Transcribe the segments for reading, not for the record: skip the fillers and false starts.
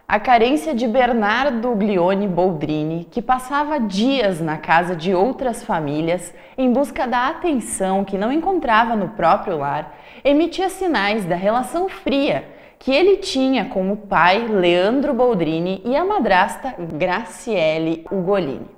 A carência de Bernardo Glione Boldrini, que passava dias na casa de outras famílias em busca da atenção que não encontrava no próprio lar, emitia sinais da relação fria que ele tinha com o pai Leandro Boldrini e a madrasta Graciele Ugolini.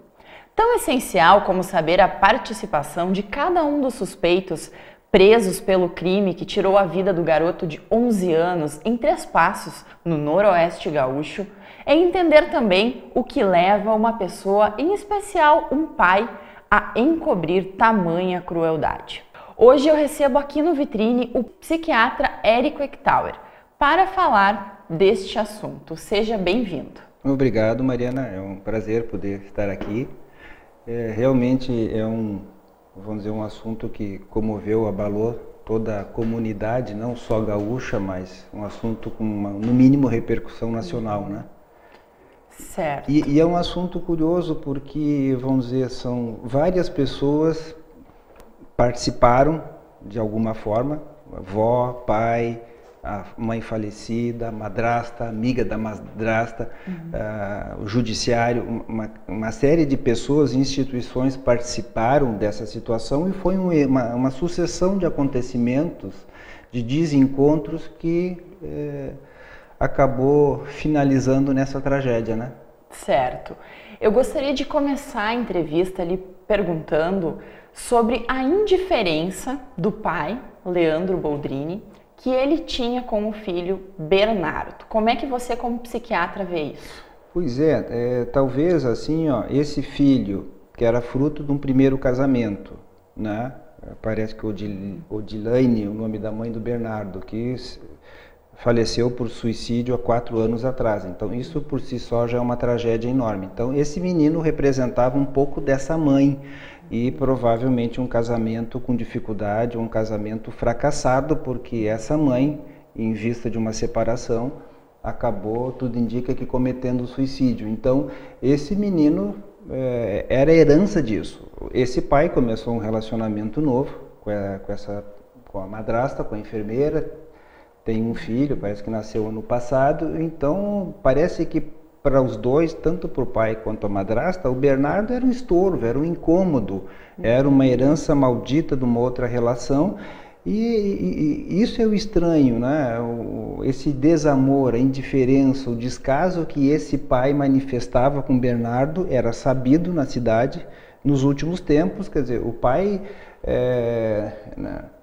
Tão essencial como saber a participação de cada um dos suspeitos presos pelo crime que tirou a vida do garoto de 11 anos em Três Passos, no Noroeste Gaúcho, é entender também o que leva uma pessoa, em especial um pai, a encobrir tamanha crueldade. Hoje eu recebo aqui no Vitrine o psiquiatra Érico Echtauer para falar deste assunto. Seja bem-vindo. Obrigado, Mariana. É um prazer poder estar aqui. Realmente é um assunto que comoveu, abalou toda a comunidade, não só gaúcha, mas um assunto com no mínimo repercussão nacional, né? Certo. E é um assunto curioso porque, vamos dizer, são várias pessoas participaram de alguma forma, avó, pai, a mãe falecida, a madrasta, amiga da madrasta, o judiciário, uma série de pessoas e instituições participaram dessa situação e foi uma sucessão de acontecimentos, de desencontros que acabou finalizando nessa tragédia, né? Certo. Eu gostaria de começar a entrevista ali perguntando sobre a indiferença do pai, Leandro Boldrini, que ele tinha com o filho Bernardo. Como é que você, como psiquiatra, vê isso? Pois talvez assim, ó, esse filho, que era fruto de um primeiro casamento, né? Parece que Odilane, o nome da mãe do Bernardo, que faleceu por suicídio há 4 anos atrás. Então isso por si só já é uma tragédia enorme. Então esse menino representava um pouco dessa mãe, e provavelmente um casamento com dificuldade, um casamento fracassado, porque essa mãe, em vista de uma separação, acabou, tudo indica, que cometendo suicídio. Então, esse menino era a herança disso. Esse pai começou um relacionamento novo com a madrasta, com a enfermeira, tem um filho, parece que nasceu ano passado, então parece que para os dois, tanto para o pai quanto a madrasta, o Bernardo era um estorvo, era um incômodo, era uma herança maldita de uma outra relação, e isso é o estranho, né? Esse desamor, a indiferença, o descaso que esse pai manifestava com o Bernardo era sabido na cidade nos últimos tempos. Quer dizer, o pai,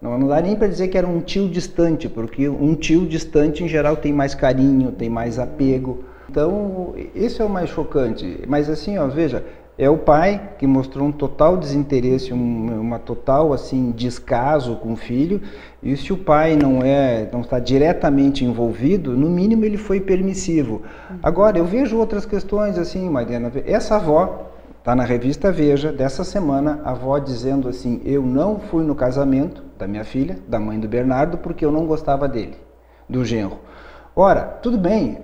não dá nem para dizer que era um tio distante, porque um tio distante em geral tem mais carinho, tem mais apego. Então, isso é o mais chocante. Mas assim, ó, veja, é o pai que mostrou um total desinteresse, uma total assim descaso com o filho. E se o pai não está diretamente envolvido, no mínimo ele foi permissivo. Agora, eu vejo outras questões assim, Mariana. Essa avó, está na revista Veja, dessa semana, a avó dizendo assim: eu não fui no casamento da minha filha, da mãe do Bernardo, porque eu não gostava dele, do genro. Ora, tudo bem,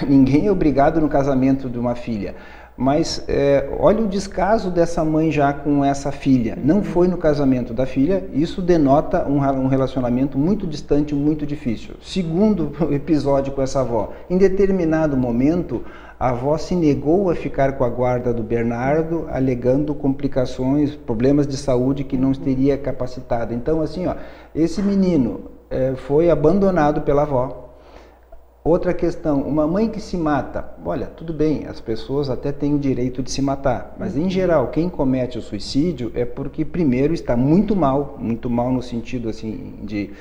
ninguém é obrigado no casamento de uma filha, mas olha o descaso dessa mãe já com essa filha. Não foi no casamento da filha, isso denota um relacionamento muito distante, muito difícil. Segundo episódio com essa avó, em determinado momento, a avó se negou a ficar com a guarda do Bernardo, alegando complicações, problemas de saúde que não teria capacitado. Então, assim, ó, esse menino foi abandonado pela avó. Outra questão, uma mãe que se mata, olha, tudo bem, as pessoas até têm o direito de se matar, mas em geral quem comete o suicídio é porque primeiro está muito mal no sentido assim de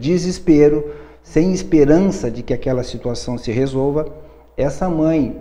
desespero, sem esperança de que aquela situação se resolva. Essa mãe,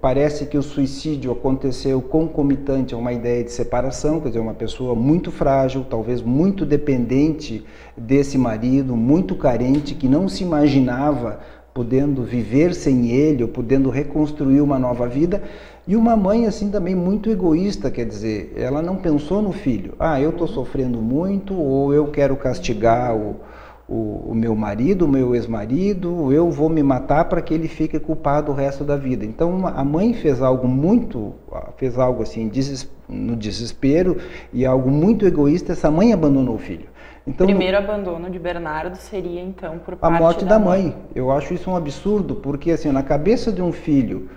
parece que o suicídio aconteceu concomitante a uma ideia de separação, quer dizer, uma pessoa muito frágil, talvez muito dependente desse marido, muito carente, que não se imaginava podendo viver sem ele, ou podendo reconstruir uma nova vida, e uma mãe assim também muito egoísta, quer dizer, ela não pensou no filho. Ah, eu estou sofrendo muito, ou eu quero castigar o meu marido, o meu ex-marido, eu vou me matar para que ele fique culpado o resto da vida. Então a mãe fez algo assim no desespero, e algo muito egoísta. Essa mãe abandonou o filho. Então, o primeiro abandono de Bernardo seria, então, por parte a morte da mãe. mãe. Eu acho isso um absurdo, porque assim, na cabeça de um filho,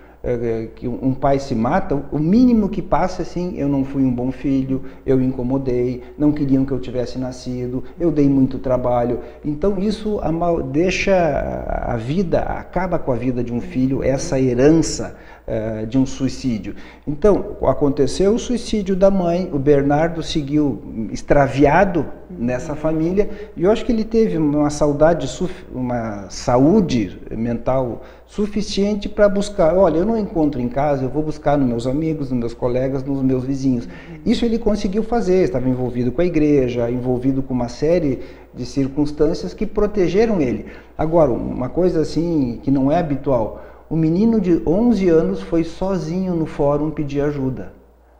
que um pai se mata, o mínimo que passa é assim: eu não fui um bom filho, eu incomodei, não queriam que eu tivesse nascido, eu dei muito trabalho. Então isso deixa a vida, acaba com a vida de um filho, essa herança de um suicídio. Então, aconteceu o suicídio da mãe, o Bernardo seguiu extraviado nessa família, e eu acho que ele teve uma saúde mental suficiente para buscar. Olha, eu não encontro em casa, eu vou buscar nos meus amigos, nos meus colegas, nos meus vizinhos. Isso ele conseguiu fazer, estava envolvido com a igreja, envolvido com uma série de circunstâncias que protegeram ele. Agora, uma coisa assim que não é habitual: o menino de 11 anos foi sozinho no fórum pedir ajuda.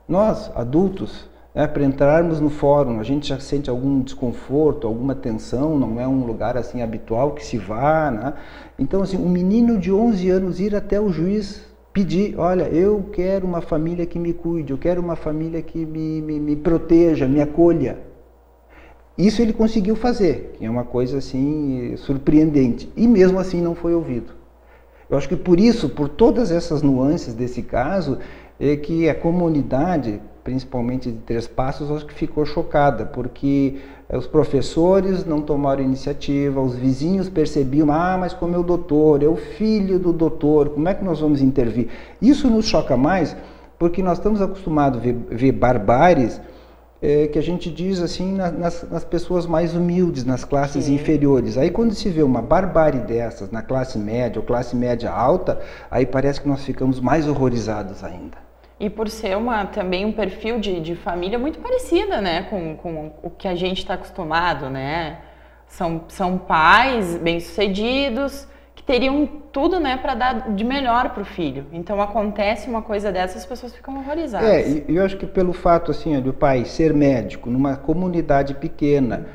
Nós, adultos, para entrarmos no fórum, a gente já sente algum desconforto, alguma tensão, não é um lugar assim habitual que se vá, né? Então, assim, um menino de 11 anos ir até o juiz pedir: olha, eu quero uma família que me cuide, eu quero uma família que me proteja, me acolha. Isso ele conseguiu fazer, que é uma coisa assim surpreendente, e mesmo assim não foi ouvido. Eu acho que por isso, por todas essas nuances desse caso, é que a comunidade, principalmente de Três Passos, acho que ficou chocada, porque os professores não tomaram iniciativa, os vizinhos percebiam: mas como é o doutor, é o filho do doutor, como é que nós vamos intervir? Isso nos choca mais, porque nós estamos acostumados a ver barbáries, que a gente diz assim nas pessoas mais humildes, nas classes inferiores. Aí quando se vê uma barbárie dessas na classe média ou classe média alta, aí parece que nós ficamos mais horrorizados ainda. E por ser também um perfil de família muito parecida, né, com o que a gente está acostumado, né? São pais bem-sucedidos, que teriam tudo, né, para dar de melhor para o filho. Então acontece uma coisa dessas, as pessoas ficam horrorizadas. E eu acho que pelo fato assim do pai ser médico numa comunidade pequena,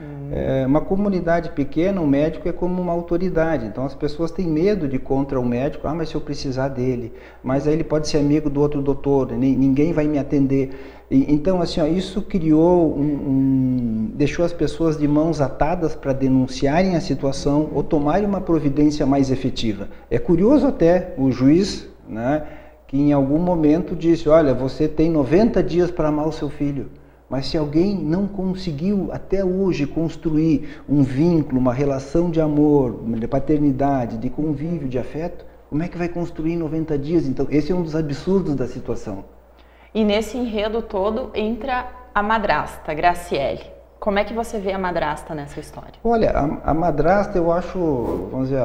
uma comunidade pequena, o médico é como uma autoridade. Então as pessoas têm medo de ir contra o médico: mas se eu precisar dele, mas aí ele pode ser amigo do outro doutor, ninguém vai me atender. Então assim, isso criou deixou as pessoas de mãos atadas para denunciarem a situação ou tomarem uma providência mais efetiva. É curioso até o juiz, né, que em algum momento disse: olha, você tem 90 dias para amar o seu filho. Mas se alguém não conseguiu até hoje construir um vínculo, uma relação de amor, de paternidade, de convívio, de afeto, como é que vai construir em 90 dias? Então esse é um dos absurdos da situação. E nesse enredo todo entra a madrasta, Graciele. Como é que você vê a madrasta nessa história? Olha, a madrasta, eu acho, vamos dizer,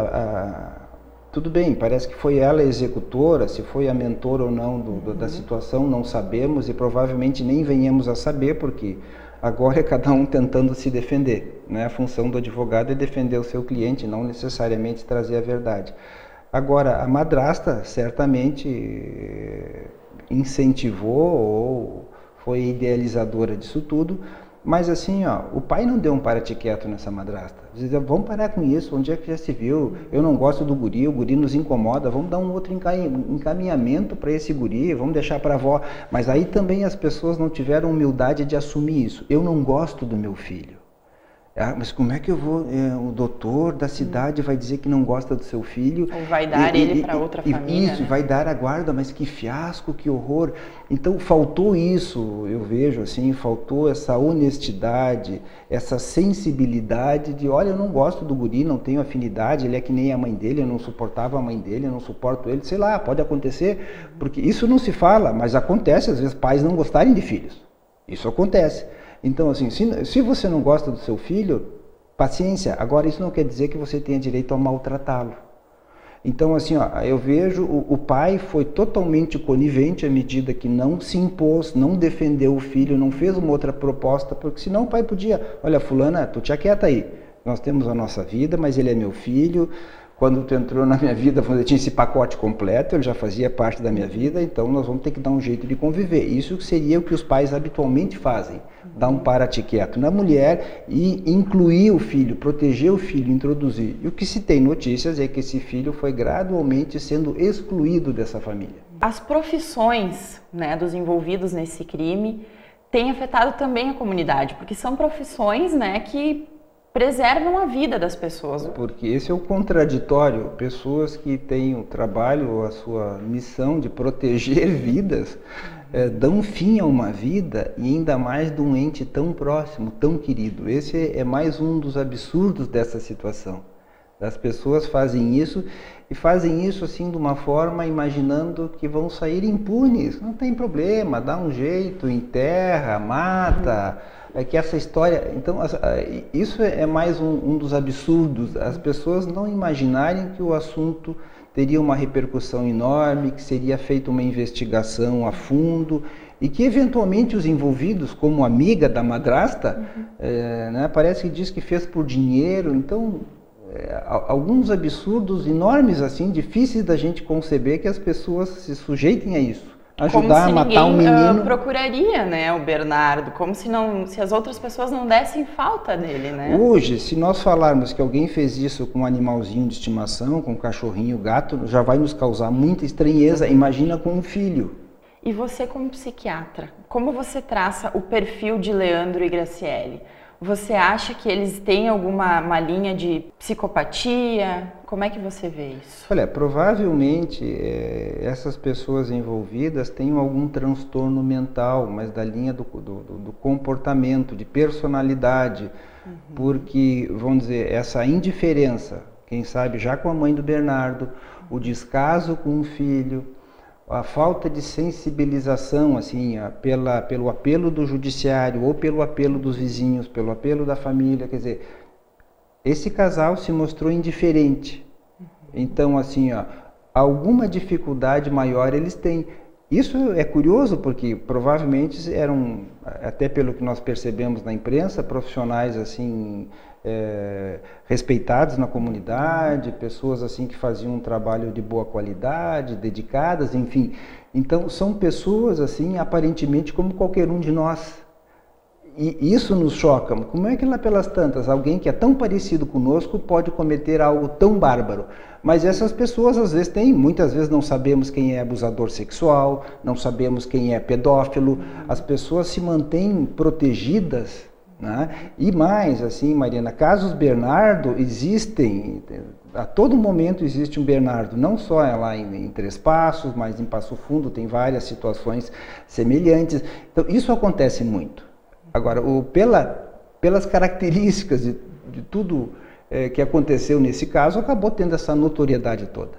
tudo bem, parece que foi ela a executora, se foi a mentora ou não da situação, não sabemos, e provavelmente nem venhamos a saber, porque agora é cada um tentando se defender, né? A função do advogado é defender o seu cliente, não necessariamente trazer a verdade. Agora, a madrasta certamente incentivou ou foi idealizadora disso tudo, mas assim, o pai não deu um para-te quieto nessa madrasta. Dizia: vamos parar com isso, onde é que já se viu? Eu não gosto do guri, o guri nos incomoda, vamos dar um outro encaminhamento para esse guri, vamos deixar para a avó. Mas aí também as pessoas não tiveram humildade de assumir isso. Eu não gosto do meu filho. Mas como é que eu vou? O doutor da cidade vai dizer que não gosta do seu filho. Ou vai dar ele para outra família. Isso, né? Vai dar a guarda, mas que fiasco, que horror. Então faltou isso, eu vejo assim, faltou essa honestidade, essa sensibilidade de: olha, eu não gosto do guri, não tenho afinidade, ele é que nem a mãe dele, eu não suportava a mãe dele, eu não suporto ele, sei lá, pode acontecer, porque isso não se fala, mas acontece às vezes pais não gostarem de filhos. Isso acontece. Então, assim, se você não gosta do seu filho, paciência. Agora, isso não quer dizer que você tenha direito a maltratá-lo. Então, assim, eu vejo o pai foi totalmente conivente à medida que não se impôs, não defendeu o filho, não fez uma outra proposta, porque senão o pai podia: olha, fulana, tu te aquieta aí, nós temos a nossa vida, mas ele é meu filho. Quando tu entrou na minha vida, eu tinha esse pacote completo, ele já fazia parte da minha vida, então nós vamos ter que dar um jeito de conviver. Isso seria o que os pais habitualmente fazem: dar um para-te quieto na mulher e incluir o filho, proteger o filho, introduzir. E o que se tem notícias é que esse filho foi gradualmente sendo excluído dessa família. As profissões, né, dos envolvidos nesse crime têm afetado também a comunidade, porque são profissões, né, que preservam a vida das pessoas. Porque esse é o contraditório. Pessoas que têm o trabalho, a sua missão de proteger vidas, dão fim a uma vida, e ainda mais de um ente tão próximo, tão querido. Esse é mais um dos absurdos dessa situação. As pessoas fazem isso, e fazem isso assim de uma forma imaginando que vão sair impunes. Não tem problema, dá um jeito, enterra, mata. É que essa história... Então, isso é mais um dos absurdos. As pessoas não imaginarem que o assunto teria uma repercussão enorme, que seria feita uma investigação a fundo, e que eventualmente os envolvidos, como a amiga da madrasta, né, parece que diz que fez por dinheiro. Então, alguns absurdos enormes, assim, difíceis da gente conceber que as pessoas se sujeitem a isso. Ajudar a matar um menino. Procuraria, né, o Bernardo, como se as outras pessoas não dessem falta dele, né? Hoje, se nós falarmos que alguém fez isso com um animalzinho de estimação, com um cachorrinho, gato, já vai nos causar muita estranheza. Imagina com um filho. E você, como psiquiatra, como você traça o perfil de Leandro e Graciele? Você acha que eles têm alguma linha de psicopatia? Como é que você vê isso? Olha, provavelmente essas pessoas envolvidas têm algum transtorno mental, mas da linha do comportamento, de personalidade, porque, vamos dizer, essa indiferença, quem sabe já com a mãe do Bernardo, o descaso com o filho, a falta de sensibilização, assim, pelo apelo do judiciário ou pelo apelo dos vizinhos, pelo apelo da família, quer dizer, esse casal se mostrou indiferente. Então, assim, alguma dificuldade maior eles têm. Isso é curioso porque provavelmente eram, até pelo que nós percebemos na imprensa, profissionais assim respeitados na comunidade, pessoas assim que faziam um trabalho de boa qualidade, dedicadas, enfim. Então são pessoas assim aparentemente como qualquer um de nós. E isso nos choca. Como é que lá pelas tantas alguém que é tão parecido conosco pode cometer algo tão bárbaro? Mas essas pessoas às vezes muitas vezes não sabemos quem é abusador sexual, não sabemos quem é pedófilo. As pessoas se mantêm protegidas, né? E mais, assim, Mariana, casos Bernardo existem, a todo momento existe um Bernardo, não só lá em Três Passos, mas em Passo Fundo tem várias situações semelhantes. Então isso acontece muito. Agora, pelas características de tudo que aconteceu nesse caso, acabou tendo essa notoriedade toda.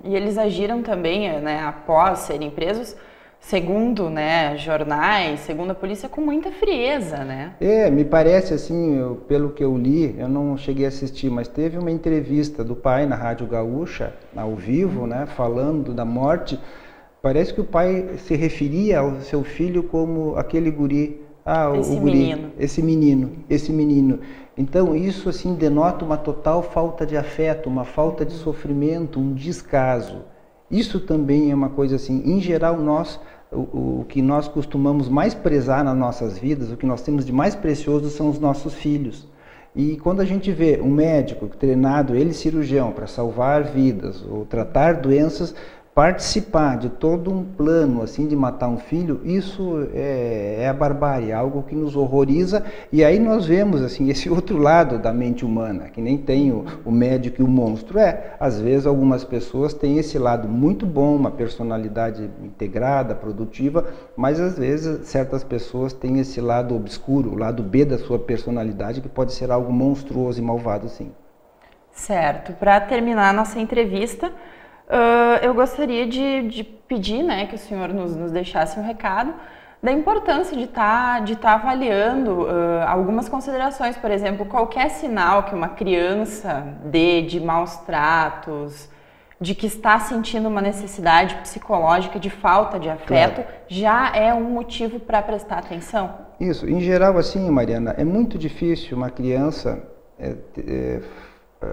E eles agiram também, né, após serem presos, segundo, né, jornais, segundo a polícia, com muita frieza, né? Me parece assim, pelo que eu li, eu não cheguei a assistir, mas teve uma entrevista do pai na Rádio Gaúcha, ao vivo, né, falando da morte. Parece que o pai se referia ao seu filho como aquele guri, esse menino. Então isso assim denota uma total falta de afeto, uma falta de sofrimento, um descaso. Isso também é uma coisa assim, em geral o que nós costumamos mais prezar nas nossas vidas, o que nós temos de mais precioso são os nossos filhos. E quando a gente vê um médico treinado, ele cirurgião, para salvar vidas ou tratar doenças, participar de todo um plano assim de matar um filho, isso é a barbárie, algo que nos horroriza. E aí nós vemos assim esse outro lado da mente humana, que nem tem o médico e o monstro. Às vezes algumas pessoas têm esse lado muito bom, uma personalidade integrada, produtiva, mas às vezes certas pessoas têm esse lado obscuro, o lado B da sua personalidade, que pode ser algo monstruoso e malvado, sim. Certo. Para terminar a nossa entrevista, eu gostaria de pedir, né, que o senhor nos deixasse um recado da importância de tá avaliando algumas considerações. Por exemplo, qualquer sinal que uma criança dê de maus tratos, de que está sentindo uma necessidade psicológica de falta de afeto, claro, já é um motivo para prestar atenção? Isso. Em geral, assim, Mariana, é muito difícil uma criança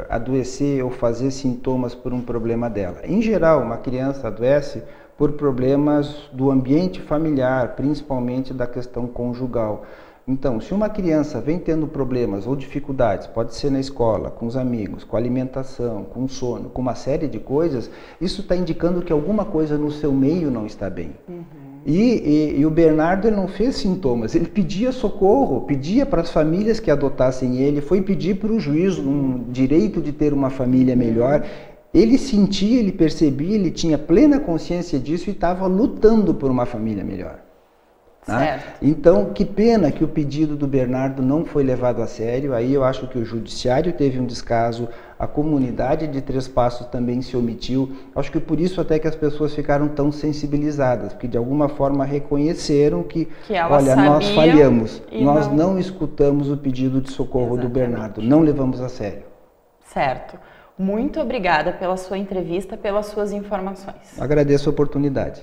adoecer ou fazer sintomas por um problema dela. Em geral, uma criança adoece por problemas do ambiente familiar, principalmente da questão conjugal. Então, se uma criança vem tendo problemas ou dificuldades, pode ser na escola, com os amigos, com a alimentação, com o sono, com uma série de coisas, isso está indicando que alguma coisa no seu meio não está bem. E o Bernardo, ele não fez sintomas, ele pedia socorro, pedia para as famílias que adotassem ele, foi pedir para o juiz um direito de ter uma família melhor. Ele sentia, ele percebia, ele tinha plena consciência disso e estava lutando por uma família melhor. Tá? Então, que pena que o pedido do Bernardo não foi levado a sério. Aí eu acho que o judiciário teve um descaso, a comunidade de Três Passos também se omitiu. Acho que por isso até que as pessoas ficaram tão sensibilizadas, porque de alguma forma reconheceram que olha, nós falhamos, nós não escutamos o pedido de socorro do Bernardo, não levamos a sério. Certo. Muito obrigada pela sua entrevista, pelas suas informações. Agradeço a oportunidade.